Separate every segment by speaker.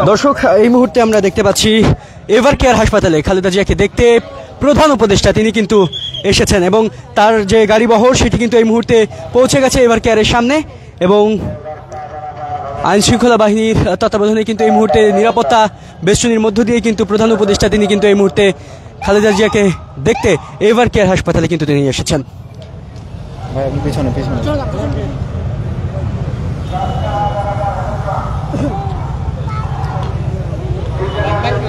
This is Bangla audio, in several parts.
Speaker 1: দর্শক, এই মুহূর্তে আমরা দেখতে পাচ্ছি এভার কেয়ার হাসপাতালে খালেদা জিয়াকে দেখতে প্রধান উপদেষ্টা তিনি কিন্তু এসেছেন এবং তার যে গাড়িবহর সেটি কিন্তু এই মুহূর্তে পৌঁছে গেছে এভার কেয়ারের সামনে এবং আইন শৃঙ্খলা বাহিনীর তত্ত্বাবধানে কিন্তু এই মুহূর্তে নিরাপত্তা বেষ্টনীর মধ্য দিয়ে কিন্তু প্রধান উপদেষ্টা তিনি কিন্তু এই মুহূর্তে খালেদা জিয়াকে দেখতে এভার কেয়ার হাসপাতালে কিন্তু তিনি এসেছেন।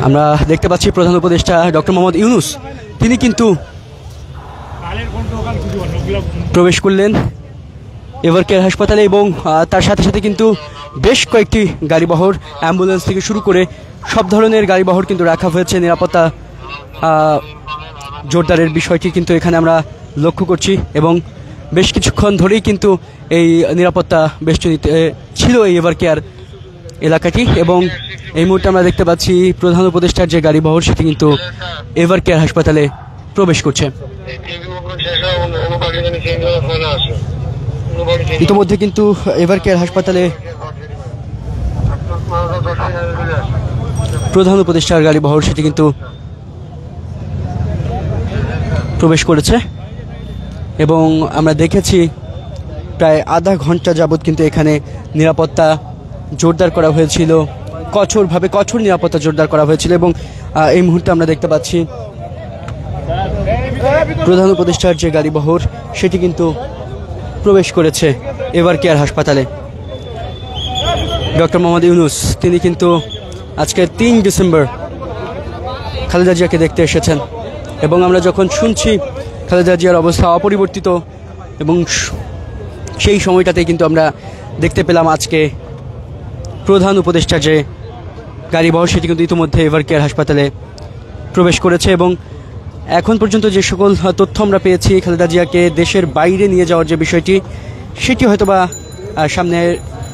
Speaker 1: আমরা দেখতে পাচ্ছি প্রধান উপদেষ্টা ডক্টর মোহাম্মদ ইউনূস তিনি কিন্তু প্রবেশ করলেন এভার কেয়ার হাসপাতালে এবং তার সাথে সাথে কিন্তু বেশ কয়েকটি গাড়িবহর অ্যাম্বুলেন্স থেকে শুরু করে সব ধরনের গাড়িবহর কিন্তু রাখা হয়েছে। নিরাপত্তা জোরদারের বিষয়টি কিন্তু এখানে আমরা লক্ষ্য করছি এবং বেশ কিছুক্ষণ ধরেই কিন্তু এই নিরাপত্তা বেষ্টনীতে ছিল এই এভার কেয়ার এলাকাটি এবং এই মুহূর্তে আমরা দেখতে পাচ্ছি প্রধান উপদেষ্টার যে গাড়িবহর সেটি কিন্তু এভার কেয়ার হাসপাতালে প্রবেশ করছে। ইতিমধ্যে কিন্তু এভার কেয়ার হাসপাতালে প্রধান উপদেষ্টার গাড়িবহর সেটি কিন্তু প্রবেশ করেছে এবং আমরা দেখেছি প্রায় আধা ঘন্টা যাবৎ কিন্তু এখানে নিরাপত্তা জোরদার করা হয়েছিল, কঠোর নিরাপত্তা জোরদার করা হয়েছিল এবং এই মুহূর্তে আমরা দেখতে পাচ্ছি প্রধান উপদেষ্টার যে গাড়িবহর সেটি কিন্তু প্রবেশ করেছে এভার কেয়ার হাসপাতালে। ডক্টর মোহাম্মদ ইউনূস তিনি কিন্তু আজকে ৩ ডিসেম্বর খালেদা জিয়াকে দেখতে এসেছেন এবং আমরা যখন শুনছি খালেদা জিয়ার অবস্থা অপরিবর্তিত এবং সেই সময়টাতে কিন্তু আমরা দেখতে পেলাম আজকে প্রধান উপদেষ্টা যে গাড়িবহর সেটি কিন্তু ইতিমধ্যে এভার কেয়ার হাসপাতালে প্রবেশ করেছে এবং এখন পর্যন্ত যে সকল তথ্য আমরা পেয়েছি খালেদা জিয়াকে দেশের বাইরে নিয়ে যাওয়ার যে বিষয়টি সেটি হয়তোবা সামনে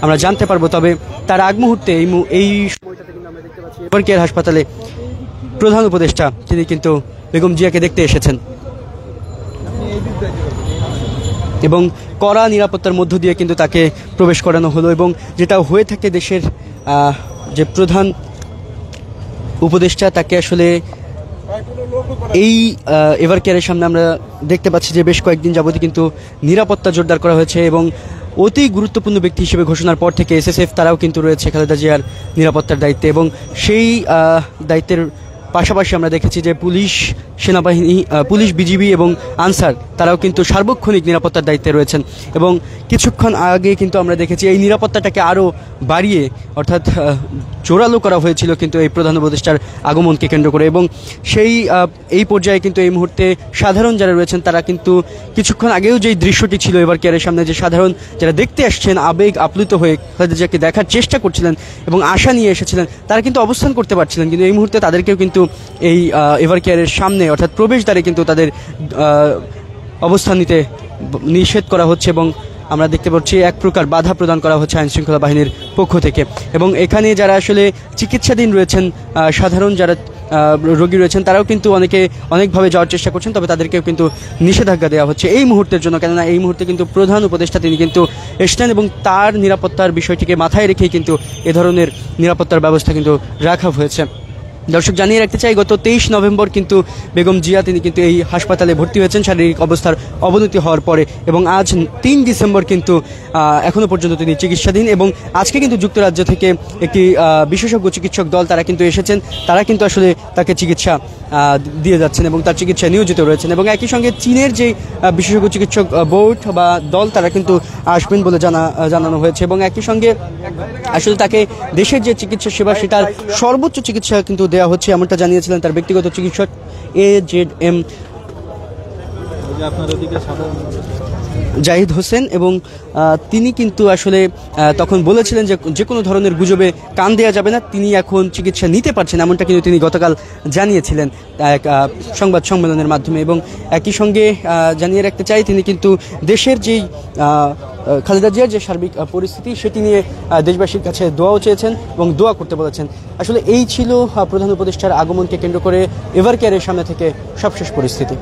Speaker 1: আমরা জানতে পারবো, তবে তার আগ মুহূর্তে এই সময়টাতে কিন্তু আমরা দেখতে পাচ্ছি এভার কেয়ার হাসপাতালে প্রধান উপদেষ্টা তিনি কিন্তু বেগম জিয়াকে দেখতে এসেছেন এবং কড়া নিরাপত্তার মধ্য দিয়ে কিন্তু তাকে প্রবেশ করানো হলো এবং যেটা হয়ে থাকে দেশের যে প্রধান উপদেষ্টা তাকে আসলে এই এভার কেয়ারের সামনে আমরা দেখতে পাচ্ছি যে বেশ কয়েকদিন যাবতই কিন্তু নিরাপত্তা জোরদার করা হয়েছে এবং অতি গুরুত্বপূর্ণ ব্যক্তি হিসেবে ঘোষণার পর থেকে এসএসএফ তারাও কিন্তু রয়েছে খালেদা জিয়ার নিরাপত্তার দায়িত্বে এবং সেই দায়িত্বের পাশাপাশি আমরা দেখেছি যে পুলিশ, সেনাবাহিনী, পুলিশ, বিজিবি এবং আনসার তারাও কিন্তু সার্বক্ষণিক নিরাপত্তার দায়িত্বে রয়েছেন এবং কিছুক্ষণ আগে কিন্তু আমরা দেখেছি এই নিরাপত্তাটাকে আরও বাড়িয়ে অর্থাৎ জোরালো করা হয়েছিল কিন্তু এই প্রধান উপদেষ্টার আগমনকে কেন্দ্র করে এবং এই পর্যায়ে কিন্তু এই মুহূর্তে সাধারণ যারা রয়েছেন তারা কিন্তু কিছুক্ষণ আগেও যেই দৃশ্যটি ছিল এভার কেয়ারের সামনে যে সাধারণ যারা দেখতে আসছেন আবেগ আপ্লুত হয়ে খালেদা জিয়াকে দেখার চেষ্টা করছিলেন এবং আশা নিয়ে এসেছিলেন তারা কিন্তু অবস্থান করতে পারছিলেন, কিন্তু এই মুহূর্তে তাদেরকেও কিন্তু এই এভার কেয়ারের সামনে অর্থাৎ প্রবেশদ্বারে কিন্তু তাদের অবস্থান নিতে নিষেধ করা হচ্ছে এবং আমরা দেখতে পাচ্ছি এক প্রকার বাধা প্রদান করা হচ্ছে আইন শৃঙ্খলা বাহিনীর পক্ষ থেকে এবং এখানে যারা আসলে চিকিৎসাধীন রয়েছেন সাধারণ যারা রোগী রয়েছেন তারাও কিন্তু অনেকভাবে যাওয়ার চেষ্টা করছেন, তবে তাদেরকেও কিন্তু নিষেধাজ্ঞা দেওয়া হচ্ছে এই মুহূর্তের জন্য, কেননা এই মুহূর্তে কিন্তু প্রধান উপদেষ্টা তিনি কিন্তু এসছেন এবং তার নিরাপত্তার বিষয়টিকে মাথায় রেখেই কিন্তু এ ধরনের নিরাপত্তার ব্যবস্থা কিন্তু রাখা হয়েছে। দর্শক, জানিয়ে রাখতে চাই গত 23 নভেম্বর কিন্তু বেগম জিয়া তিনি কিন্তু এই হাসপাতালে ভর্তি হয়েছেন শারীরিক অবস্থার অবনতি হওয়ার পরে এবং আজ 3 ডিসেম্বর কিন্তু এখনো পর্যন্ত তিনি চিকিৎসাধীন এবং আজকে কিন্তু যুক্তরাজ্য থেকে একটি বিশেষজ্ঞ চিকিৎসক দল তারা কিন্তু এসেছেন, তারা কিন্তু আসলে তাকে চিকিৎসা দিয়ে যাচ্ছেন এবং তার চিকিৎসায় নিয়োজিত রয়েছেন এবং একই সঙ্গে চীনের যে বিশেষজ্ঞ চিকিৎসক বোর্ড বা দল তারা কিন্তু আসবেন বলে জানানো হয়েছে এবং একই সঙ্গে আসলে তাকে দেশের যে চিকিৎসা সেবা সেটার সর্বোচ্চ চিকিৎসা কিন্তু দেওয়া হচ্ছে এমনটা জানিয়েছিলেন তার ব্যক্তিগত চিকিৎসক AZM জাহিদ হোসেন এবং তিনি কিন্তু আসলে তখন বলেছিলেন যে কোনো ধরনের গুজবে কান দেওয়া যাবে না, তিনি এখন চিকিৎসা নিতে পারছেন এমনটা কিন্তু তিনি গতকাল জানিয়েছিলেন এক সংবাদ সম্মেলনের মাধ্যমে এবং একই সঙ্গে জানিয়ে রাখতে চাই তিনি কিন্তু দেশের যেই খালেদা জিয়ার যে সার্বিক পরিস্থিতি সেটি নিয়ে দেশবাসীর কাছে দোয়াও চেয়েছেন এবং দোয়া করতে বলেছেন। আসলে এই ছিল প্রধান উপদেষ্টার আগমনকে কেন্দ্র করে এভার কেয়ারের সামনে থেকে সবশেষ পরিস্থিতি।